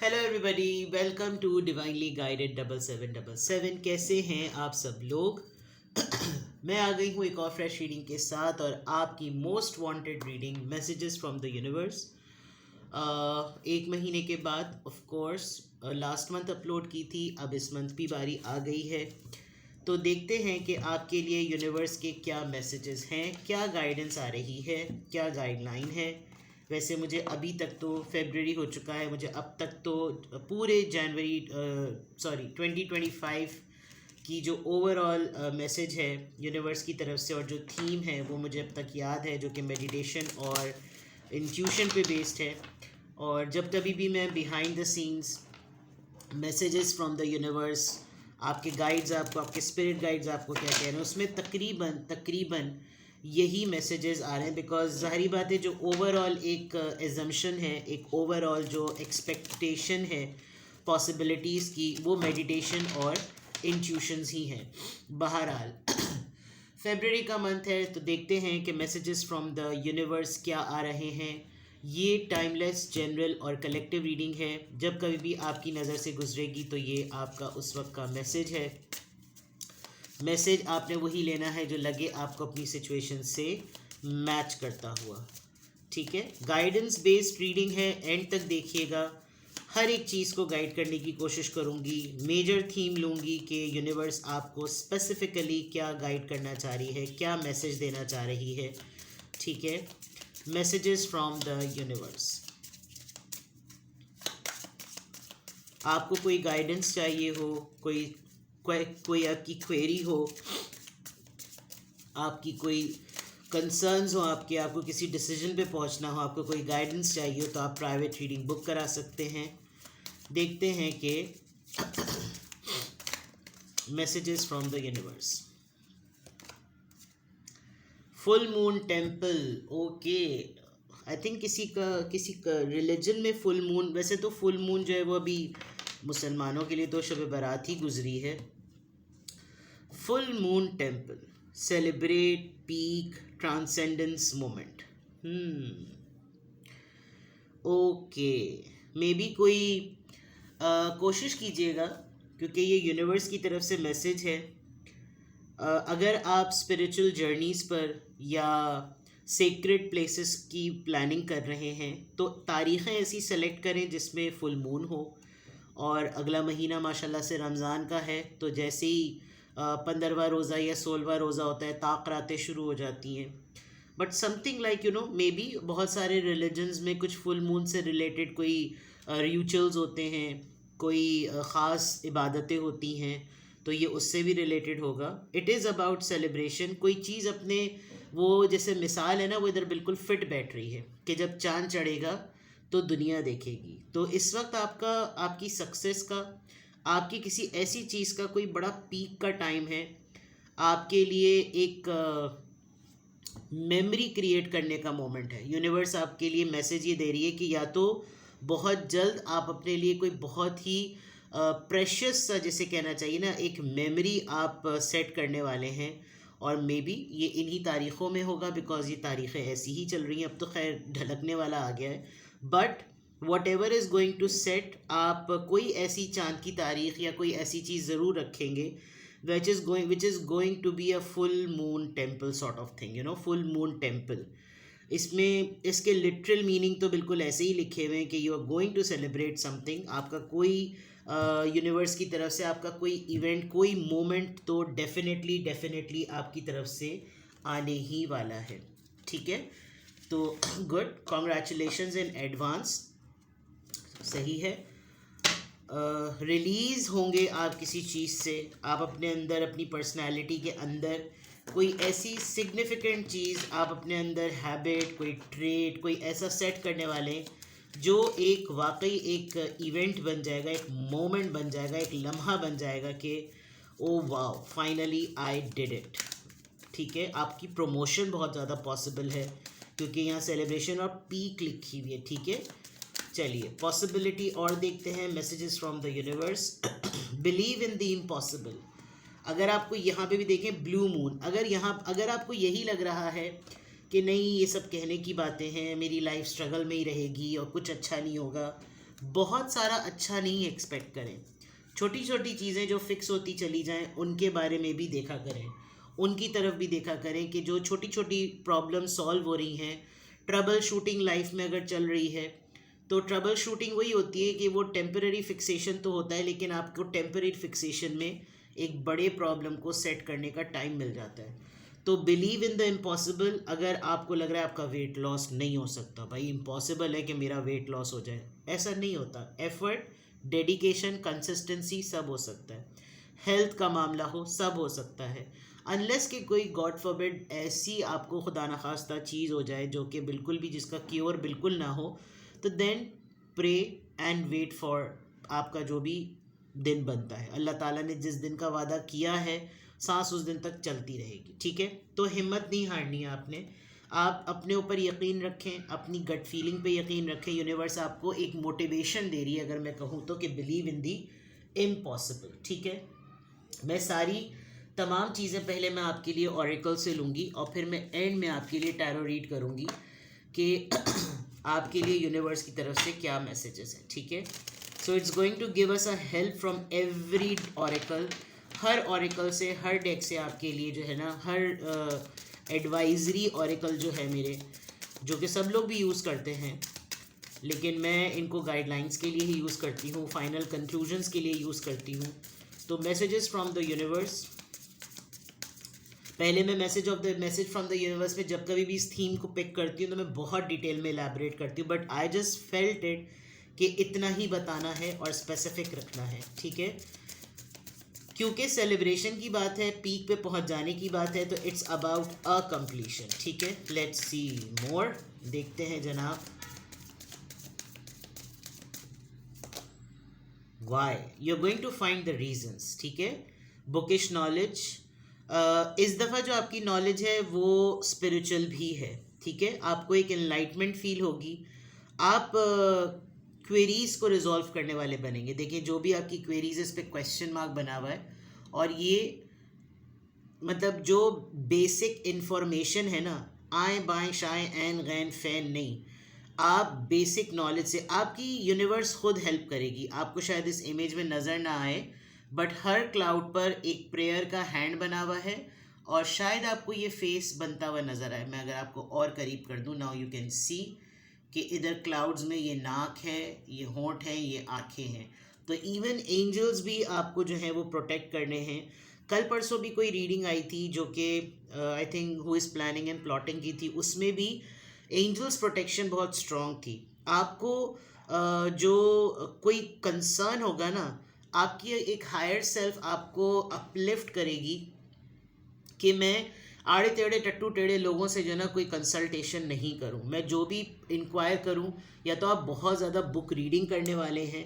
Hello everybody, welcome to divinely guided 7777। कैसे हैं आप सब लोग? मैं आ गई हूँ एक और फ्रेश रीडिंग के साथ और आपकी most wanted reading messages from the universe. एक महीने के बाद of course last month upload की थी, अब इस मंथ भी बारी आ गई है। तो देखते हैं कि आपके लिए यूनिवर्स के क्या मैसेजेस हैं, क्या गाइडेंस आ रही है, क्या गाइडलाइन है। वैसे मुझे अभी तक तो फेब्रुअरी हो चुका है, मुझे अब तक तो पूरे जनवरी 2025 की जो ओवरऑल मैसेज है यूनिवर्स की तरफ से और जो थीम है वो मुझे अब तक याद है, जो कि मेडिटेशन और इंट्यूशन पे बेस्ड है। और जब कभी भी मैं behind the scenes messages from the universe, आपके गाइड्स आपको, आपके स्पिरिट गाइड्स आपको क्या कह रहे हैं, उसमें तकरीबन तकरीबन यही मैसेजेस आ रहे हैं। बिकॉज ज़ाहिरी बात है, जो ओवरऑल एक एजम्पशन है, एक ओवरऑल जो एक्सपेक्टेशन है पॉसिबिलिटीज़ की, वो मेडिटेशन और इंट्यूशंस ही हैं। बहरहाल फेबररी का मंथ है, तो देखते हैं कि मैसेजेस फ्रॉम द यूनिवर्स क्या आ रहे हैं। ये टाइमलेस, जनरल और कलेक्टिव रीडिंग है। जब कभी भी आपकी नज़र से गुजरेगी तो ये आपका उस वक्त का मैसेज है। मैसेज आपने वही लेना है जो लगे आपको अपनी सिचुएशन से मैच करता हुआ, ठीक है। गाइडेंस बेस्ड रीडिंग है, एंड तक देखिएगा। हर एक चीज़ को गाइड करने की कोशिश करूँगी। मेजर थीम लूँगी कि यूनिवर्स आपको स्पेसिफिकली क्या गाइड करना चाह रही है, क्या मैसेज देना चाह रही है, ठीक है। Messages from the universe. आपको कोई गाइडेंस चाहिए हो, कोई आपकी क्वेरी हो, आपकी कोई कंसर्न्स हो, आपको किसी डिसीजन पे पहुंचना हो, आपको कोई गाइडेंस चाहिए हो, तो आप प्राइवेट रीडिंग बुक करा सकते हैं। देखते हैं कि messages from the universe. Full moon temple, okay. I think किसी का रिलीजन में फुल मून, वैसे तो फुल मून जो है वो अभी मुसलमानों के लिए तो शब बारात ही गुजरी है। Full moon temple, celebrate peak transcendence moment. Okay, may be कोई कोशिश कीजिएगा, क्योंकि ये यूनिवर्स की तरफ से मैसेज है। अगर आप स्पिरिचुअल जर्नीज़ पर या सेक्रेड प्लेसेस की प्लानिंग कर रहे हैं तो तारीख़ें ऐसी सेलेक्ट करें जिसमें फुल मून हो। और अगला महीना माशाल्लाह से रमज़ान का है, तो जैसे ही 15वां रोज़ा या 16वां रोज़ा होता है, ताक रातें शुरू हो जाती हैं। But something like may be बहुत सारे रिलीजन्स में कुछ फुल मून से रिलेटेड कोई रिचुअल्स होते हैं, कोई ख़ास इबादतें होती हैं, तो ये उससे भी रिलेटेड होगा। It is about celebration. कोई चीज़ अपने, वो जैसे मिसाल है ना, वो इधर बिल्कुल फिट बैठ रही है कि जब चांद चढ़ेगा तो दुनिया देखेगी। तो इस वक्त आपकी सक्सेस का, आपकी किसी ऐसी चीज़ का कोई बड़ा पीक का टाइम है। आपके लिए एक मेमोरी क्रिएट करने का मोमेंट है। यूनिवर्स आपके लिए मैसेज ये दे रही है कि या तो बहुत जल्द आप अपने लिए कोई बहुत ही प्रेशियस सा, जैसे कहना चाहिए ना, एक मेमोरी आप सेट करने वाले हैं। और मे बी ये इन्हीं तारीख़ों में होगा, बिकॉज ये तारीख़ें ऐसी ही चल रही हैं। अब तो खैर ढलकने वाला आ गया है, but whatever is going to set, आप कोई ऐसी चांद की तारीख़ या कोई ऐसी चीज़ ज़रूर रखेंगे which is going to be a full moon temple sort of thing, full moon temple। इसमें इसके लिटरल मीनिंग तो बिल्कुल ऐसे ही लिखे हुए हैं कि you are going to celebrate something. आपका कोई यूनिवर्स की तरफ से आपका कोई इवेंट, कोई मोमेंट तो डेफिनेटली आपकी तरफ से आने ही वाला है, ठीक है। तो गुड, कॉन्ग्रेचुलेशंस इन एडवांस, सही है। रिलीज़ होंगे आप किसी चीज़ से, आप अपने अंदर, अपनी पर्सनालिटी के अंदर कोई ऐसी सिग्निफिकेंट चीज़ आप अपने अंदर, हैबिट, कोई ट्रेट, कोई ऐसा सेट करने वाले हैं जो एक वाकई एक इवेंट बन जाएगा, एक मोमेंट बन जाएगा, एक लम्हा बन जाएगा कि oh wow, finally I did it, ठीक है। आपकी प्रमोशन बहुत ज़्यादा पॉसिबल है, क्योंकि यहाँ सेलिब्रेशन और पीक लिखी हुई है, ठीक है। चलिए पॉसिबिलिटी और देखते हैं, messages from the universe. Believe in the impossible. अगर आपको यहाँ पे भी देखें ब्लू मून, अगर आपको यही लग रहा है कि नहीं ये सब कहने की बातें हैं, मेरी लाइफ स्ट्रगल में ही रहेगी और कुछ अच्छा नहीं होगा, बहुत सारा अच्छा नहीं एक्सपेक्ट करें। छोटी छोटी चीज़ें जो फिक्स होती चली जाएं उनके बारे में भी देखा करें, उनकी तरफ भी देखा करें कि जो छोटी छोटी प्रॉब्लम सॉल्व हो रही हैं। ट्रबल शूटिंग लाइफ में अगर चल रही है तो ट्रबल शूटिंग वही होती है कि वो टेम्पररी फिक्सेशन तो होता है, लेकिन आपको टेम्पररी फिक्सेशन में एक बड़े प्रॉब्लम को सेट करने का टाइम मिल जाता है। तो बिलीव इन द इम्पॉसिबल। अगर आपको लग रहा है आपका वेट लॉस नहीं हो सकता, भाई इम्पॉसिबल है कि मेरा वेट लॉस हो जाए, ऐसा नहीं होता। एफर्ट, डेडिकेशन, कंसिस्टेंसी सब हो सकता है। हेल्थ का मामला हो, सब हो सकता है। अनलेस कि कोई गॉड फॉरबिड ऐसी आपको खुदा न खास्ता चीज़ हो जाए जो कि बिल्कुल भी जिसका क्योर बिल्कुल ना हो, तो then pray and wait for आपका जो भी दिन बनता है। अल्लाह ताला ने जिस दिन का वादा किया है सांस उस दिन तक चलती रहेगी, ठीक है। तो हिम्मत नहीं हारनी है आपने। आप अपने ऊपर यकीन रखें, अपनी गट फीलिंग पे यकीन रखें। यूनिवर्स आपको एक मोटिवेशन दे रही है अगर मैं कहूँ तो, कि बिलीव इन दी इम्पॉसिबल, ठीक है। मैं सारी तमाम चीज़ें पहले मैं आपके लिए ऑरेकल से लूँगी और फिर मैं एंड में आपके लिए टैरो रीड करूँगी कि आपके लिए यूनिवर्स की तरफ से क्या मैसेजेस हैं, ठीक है। So it's going to give us a help from every oracle. हर ऑरेकल से, हर डेक से आपके लिए जो है ना, हर एडवाइजरी ऑरेकल जो है मेरे, जो कि सब लोग भी यूज़ करते हैं, लेकिन मैं इनको गाइडलाइंस के लिए ही यूज़ करती हूँ, फाइनल कंक्लूजन्स के लिए यूज़ करती हूँ। तो मैसेजेस फ्रॉम द यूनिवर्स, पहले मैं मैसेज फ्रॉम द यूनिवर्स में जब कभी भी इस थीम को पिक करती हूँ तो मैं बहुत डिटेल में एलैबोरेट करती हूँ, but I just felt it कि इतना ही बताना है और स्पेसिफिक रखना है, ठीक है। क्योंकि सेलिब्रेशन की बात है, पीक पे पहुंच जाने की बात है, तो इट्स अबाउट अ कंप्लीशन, ठीक है। लेट्स सी मोर, देखते हैं जनाब। Why you are going to find the reasons, ठीक है। बुकिश नॉलेज, इस दफ़ा जो आपकी नॉलेज है वो स्पिरिचुअल भी है, ठीक है। आपको एक एनलाइटमेंट फील होगी। आप क्वेरीज को रिजॉल्व करने वाले बनेंगे। देखिए जो भी आपकी क्वेरीज इस पे क्वेश्चन मार्क बना हुआ है, और ये मतलब जो बेसिक इन्फॉर्मेशन है ना, आए बाएं शाएं ऐन गैन फैन नहीं, आप बेसिक नॉलेज से आपकी यूनिवर्स खुद हेल्प करेगी। आपको शायद इस इमेज में नज़र ना आए, बट हर क्लाउड पर एक प्रेयर का हैंड बना हुआ है, और शायद आपको ये फेस बनता हुआ नज़र आए। मैं अगर आपको और करीब कर दूँ, नाउ यू कैन सी कि इधर क्लाउड्स में ये नाक है, ये होंठ है, ये आँखें हैं। तो इवन एंजल्स भी आपको जो है वो प्रोटेक्ट करने हैं। कल परसों भी कोई रीडिंग आई थी जो कि I think who is planning and plotting की थी, उसमें भी एंजल्स प्रोटेक्शन बहुत स्ट्रॉन्ग थी। आपको जो कोई कंसर्न होगा ना, आपकी एक हायर सेल्फ आपको अपलिफ्ट करेगी कि मैं आड़े टेढ़े टट्टू टेढ़े लोगों से जो है ना कोई कंसल्टेशन नहीं करूं। मैं जो भी इंक्वायर करूं, या तो आप बहुत ज़्यादा बुक रीडिंग करने वाले हैं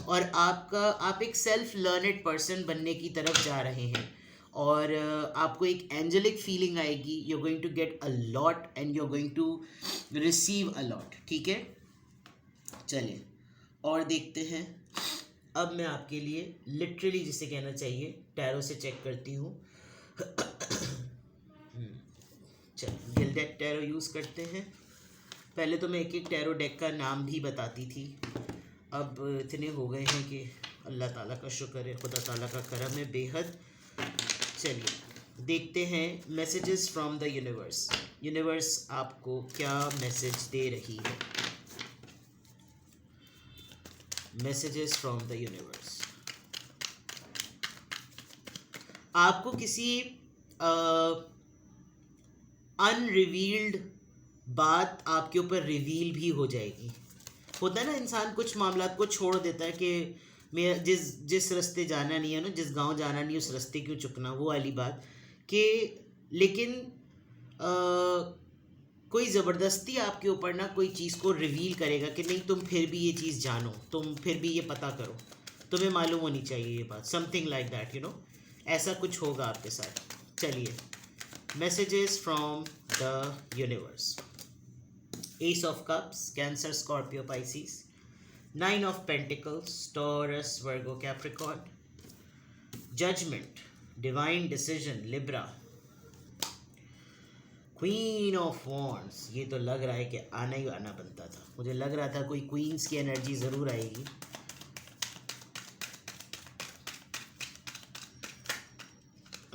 और आप एक सेल्फ लर्नेड पर्सन बनने की तरफ जा रहे हैं, और आपको एक एंजेलिक फीलिंग आएगी। You are going to get a lot and you are going to receive a lot, ठीक है। चलिए और देखते हैं। अब मैं आपके लिए लिटरली जिसे कहना चाहिए टैरो से चेक करती हूँ। चलिए गिल्डेड टैरो यूज़ करते हैं। पहले तो मैं एक एक टैरो डेक का नाम भी बताती थी, अब इतने हो गए हैं कि अल्लाह ताला का शुक्र है, खुदा ताला का करम है बेहद। चलिए देखते हैं messages from the universe. Universe आपको क्या मैसेज दे रही है। मैसेजेस फ्रॉम द यूनिवर्स, आपको किसी अनरिवील्ड बात आपके ऊपर रिवील भी हो जाएगी। होता है ना, इंसान कुछ मामलात को छोड़ देता है कि मैं जिस जिस रास्ते जाना नहीं है ना, जिस गांव जाना नहीं उस रास्ते क्यों चुकना, वो वाली बात कि लेकिन कोई ज़बरदस्ती आपके ऊपर ना कोई चीज़ को रिवील करेगा कि नहीं तुम फिर भी ये चीज़ जानो, तुम फिर भी ये पता करो, तुम्हें मालूम होनी चाहिए ये बात, something like that, you know, ऐसा कुछ होगा आपके साथ। चलिए messages from the universe. Ace of cups, Cancer, Scorpio, Pisces. Nine of pentacles, Taurus, Virgo, Capricorn. Judgement, divine decision, Libra. Queen of wands, ये तो लग रहा है कि आना ही आना बनता था, मुझे लग रहा था कोई क्वींस की एनर्जी ज़रूर आएगी।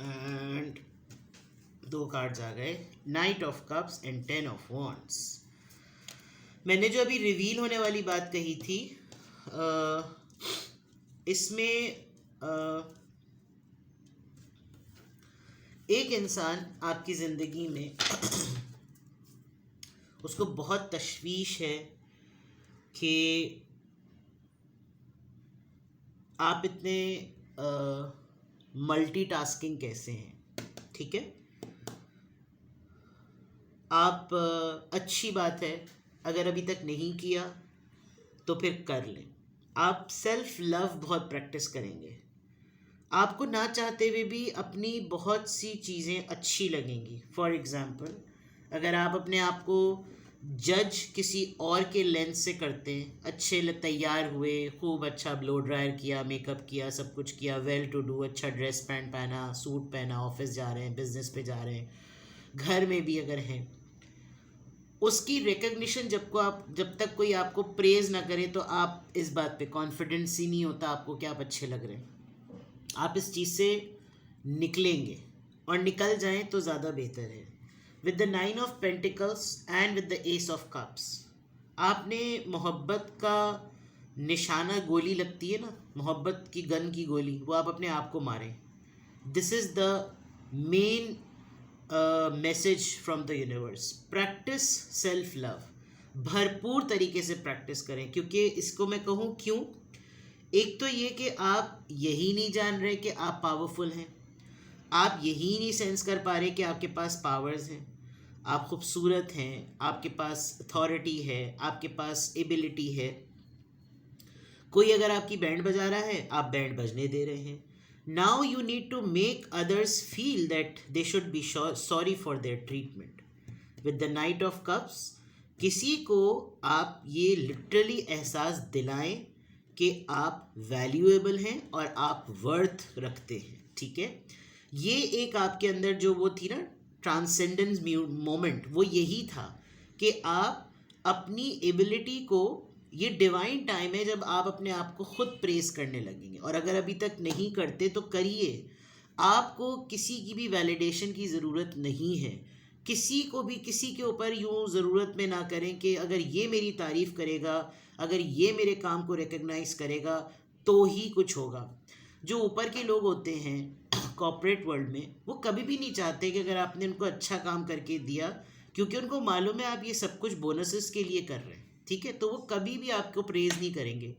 एंड 2 कार्ड्स आ गए, night of cups and 10 of wands. मैंने जो अभी रिवील होने वाली बात कही थी, इसमें एक इंसान आपकी ज़िंदगी में उसको बहुत तशवीश है कि आप इतने मल्टीटास्किंग कैसे हैं, ठीक है। आप अच्छी बात है, अगर अभी तक नहीं किया तो फिर कर लें। आप सेल्फ लव बहुत प्रैक्टिस करेंगे, आपको ना चाहते हुए भी अपनी बहुत सी चीज़ें अच्छी लगेंगी। फॉर एग्ज़ाम्पल, अगर आप अपने आप को जज किसी और के लेंस से करते हैं, अच्छे तैयार हुए, खूब अच्छा ब्लो ड्रायर किया, मेकअप किया, सब कुछ किया, वेल टू डू, अच्छा ड्रेस पैंट पहना, सूट पहना, ऑफिस जा रहे हैं, बिजनेस पे जा रहे हैं, घर में भी अगर हैं, उसकी रिकग्निशन जब तक कोई आपको प्रेज़ ना करे तो आप इस बात पे कॉन्फिडेंस ही नहीं होता आपको कि आप अच्छे लग रहे हैं। आप इस चीज़ से निकलेंगे, और निकल जाएं तो ज़्यादा बेहतर है। With the 9 of pentacles and with the S of cups, आपने मोहब्बत का निशाना, गोली लगती है ना, मोहब्बत की गन की गोली, वो आप अपने आप को मारें। This is the main message from the universe. Practice self love, भरपूर तरीके से प्रैक्टिस करें, क्योंकि इसको मैं कहूँ क्यों, एक तो ये कि आप यही नहीं जान रहे कि आप पावरफुल हैं, आप यही नहीं सेंस कर पा रहे कि आपके पास पावर्स हैं, आप खूबसूरत हैं, आपके पास अथॉरिटी है, आपके पास एबिलिटी है। कोई अगर आपकी बैंड बजा रहा है, आप बैंड बजने दे रहे हैं। Now you need to make others feel that they should be sorry for their treatment. With the knight of cups, किसी को आप ये लिटरली एहसास दिलाएं कि आप वैल्यूएबल हैं और आप वर्थ रखते हैं, ठीक है। ये एक आपके अंदर जो वो थी ना ट्रांसेंडेंस मोमेंट, वो यही था कि आप अपनी एबिलिटी को, ये डिवाइन टाइम है जब आप अपने आप को खुद प्रेस करने लगेंगे। और अगर अभी तक नहीं करते तो करिए, आपको किसी की भी वैलिडेशन की ज़रूरत नहीं है। किसी को भी किसी के ऊपर यूँ ज़रूरत में ना करें कि अगर ये मेरी तारीफ़ करेगा, अगर ये मेरे काम को रिकग्नाइज़ करेगा तो ही कुछ होगा। जो ऊपर के लोग होते हैं कॉर्पोरेट वर्ल्ड में, वो कभी भी नहीं चाहते कि अगर आपने उनको अच्छा काम करके दिया, क्योंकि उनको मालूम है आप ये सब कुछ बोनसेस के लिए कर रहे हैं, ठीक है, तो वो कभी भी आपको प्रेज़ नहीं करेंगे।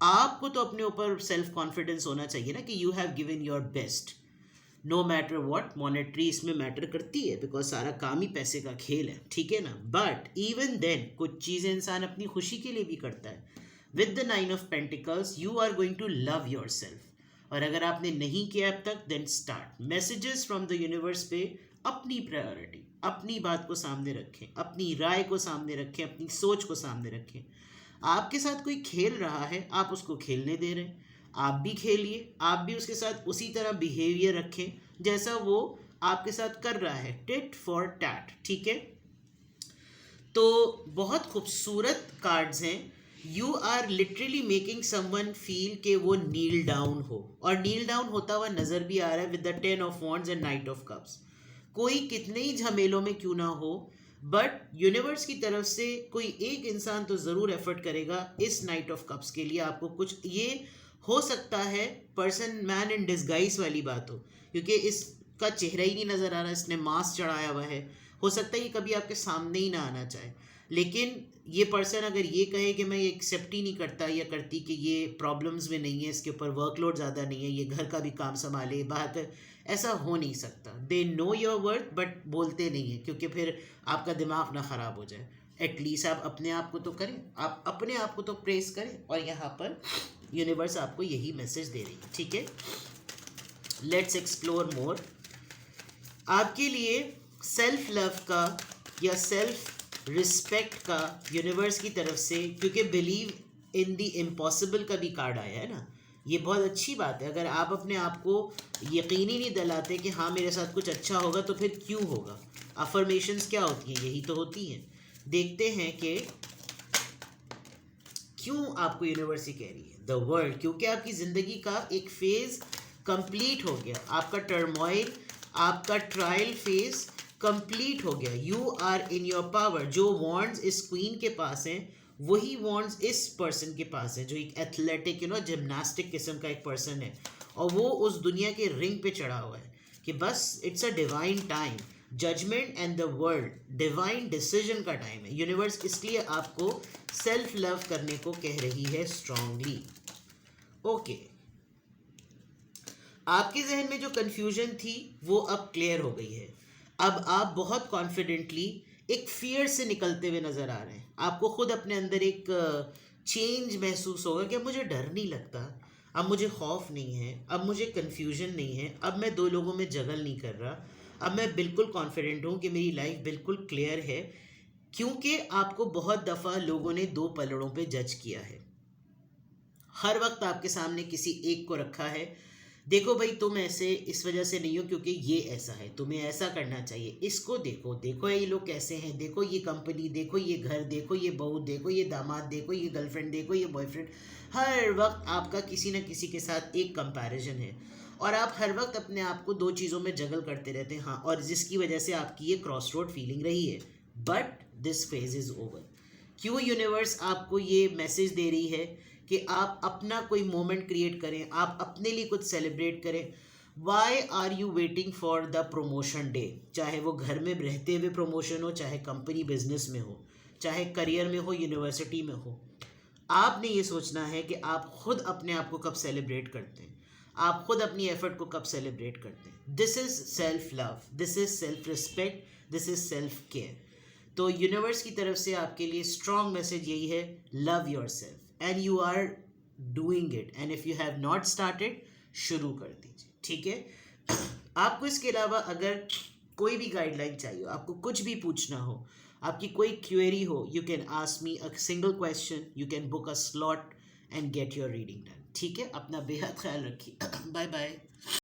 आपको तो अपने ऊपर सेल्फ कॉन्फिडेंस होना चाहिए ना कि you have given your best, no matter what. Monetary इसमें मैटर करती है, बिकॉज सारा काम ही पैसे का खेल है, ठीक है ना। बट इवन देन कुछ चीज़ें इंसान अपनी खुशी के लिए भी करता है। With the 9 of pentacles you are going to love yourself, और अगर आपने नहीं किया अब तक, then start. Messages from the universe पे अपनी प्रायोरिटी, अपनी बात को सामने रखें, अपनी राय को सामने रखें, अपनी सोच को सामने रखें। आपके साथ कोई खेल रहा है, आप उसको खेलने दे रहे हैं, आप भी खेलिए, आप भी उसके साथ उसी तरह बिहेवियर रखें जैसा वो आपके साथ कर रहा है, टिट फॉर टैट, ठीक है। तो बहुत खूबसूरत कार्ड्स हैं। You are literally making someone feel कि वो नील डाउन हो, और नील डाउन होता हुआ नज़र भी आ रहा है with the 10 of wands and night of cups. कोई कितने ही झमेलों में क्यों ना हो, बट यूनिवर्स की तरफ से कोई एक इंसान तो ज़रूर एफर्ट करेगा इस नाइट ऑफ कप्स के लिए। आपको कुछ, ये हो सकता है पर्सन मैन इन डिस्गाइज वाली बात हो, क्योंकि इसका चेहरा ही नहीं नज़र आ रहा, इसने मास्क चढ़ाया हुआ है। हो सकता है ये कभी आपके सामने ही ना आना चाहे, लेकिन ये पर्सन अगर ये कहे कि मैं ये एक्सेप्ट ही नहीं करता या करती कि ये प्रॉब्लम्स में नहीं है, इसके ऊपर वर्कलोड ज़्यादा नहीं है, ये घर का भी काम संभाले, बाहर का, ऐसा हो नहीं सकता। They know your worth but बोलते नहीं है, क्योंकि फिर आपका दिमाग ना ख़राब हो जाए। एटलीस्ट आप अपने आप को तो करें, आप अपने आप को तो प्रेस करें, और यहाँ पर यूनिवर्स आपको यही मैसेज दे रही है, ठीक है। Let's explore more. आपके लिए सेल्फ लव का या सेल्फ रिस्पेक्ट का यूनिवर्स की तरफ से, क्योंकि बिलीव इन द इम्पॉसिबल का भी कार्ड आया है ना, ये बहुत अच्छी बात है। अगर आप अपने आप को यकीन ही नहीं दिलाते कि हाँ मेरे साथ कुछ अच्छा होगा, तो फिर क्यों होगा? अफर्मेशंस क्या होती हैं? यही तो होती हैं। देखते हैं कि क्यों आपको यूनिवर्स ही कह रही है द वर्ल्ड, क्योंकि आपकी ज़िंदगी का एक फेज़ कंप्लीट हो गया। आपका टर्मोइल, आपका ट्रायल फेज कंप्लीट हो गया। You are in your power. जो वॉन्ड्स इस क्वीन के पास हैं, वही वॉन्ड्स इस पर्सन के पास है, जो एक एथलेटिक जिम्नास्टिक किस्म का एक पर्सन है, और वो उस दुनिया के रिंग पे चढ़ा हुआ है कि बस it's a divine time, judgement and the world, divine decision का टाइम है। यूनिवर्स इसलिए आपको सेल्फ लव करने को कह रही है स्ट्रांगली। ओके, आपके जहन में जो कन्फ्यूजन थी वो अब क्लियर हो गई है। अब आप बहुत कॉन्फिडेंटली एक फियर से निकलते हुए नज़र आ रहे हैं। आपको खुद अपने अंदर एक चेंज महसूस होगा कि अब मुझे डर नहीं लगता, अब मुझे खौफ नहीं है, अब मुझे कन्फ्यूजन नहीं है, अब मैं दो लोगों में जगल नहीं कर रहा, अब मैं बिल्कुल कॉन्फिडेंट हूँ कि मेरी लाइफ बिल्कुल क्लियर है। क्योंकि आपको बहुत दफ़ा लोगों ने दो पलड़ों पे जज किया है। हर वक्त आपके सामने किसी एक को रखा है, देखो भाई तुम ऐसे इस वजह से नहीं हो क्योंकि ये ऐसा है, तुम्हें ऐसा करना चाहिए, इसको देखो, देखो ये लोग कैसे हैं, देखो ये कंपनी, देखो ये घर, देखो ये बहू, देखो ये दामाद, देखो ये गर्लफ्रेंड, देखो ये बॉयफ्रेंड। हर वक्त आपका किसी न किसी के साथ एक कंपैरिजन है, और आप हर वक्त अपने आप को दो चीज़ों में जगल करते रहते हैं। हाँ, और जिसकी वजह से आपकी ये क्रॉस रोड फीलिंग रही है। But this phase is over. क्यों यूनिवर्स आपको ये मैसेज दे रही है कि आप अपना कोई मोमेंट क्रिएट करें, आप अपने लिए कुछ सेलिब्रेट करें। Why are you waiting for the promotion day? चाहे वो घर में रहते हुए प्रमोशन हो, चाहे कंपनी बिजनेस में हो, चाहे करियर में हो, यूनिवर्सिटी में हो। आपने ये सोचना है कि आप खुद अपने आप को कब सेलिब्रेट करते हैं, आप खुद अपनी एफर्ट को कब सेलिब्रेट करते हैं। This is self love, this is self respect, this is self care. तो यूनिवर्स की तरफ से आपके लिए स्ट्रॉन्ग मैसेज यही है, love yourself and you are doing it, and if you have not started, शुरू कर दीजिए। ठीक है? आपको इसके अलावा अगर कोई भी गाइडलाइन चाहिए हो, आपको कुछ भी पूछना हो, आपकी कोई क्वेरी हो, you can ask me a single question, you can book a slot and get your reading done. ठीक है? अपना बेहद ख्याल रखिए। Bye bye.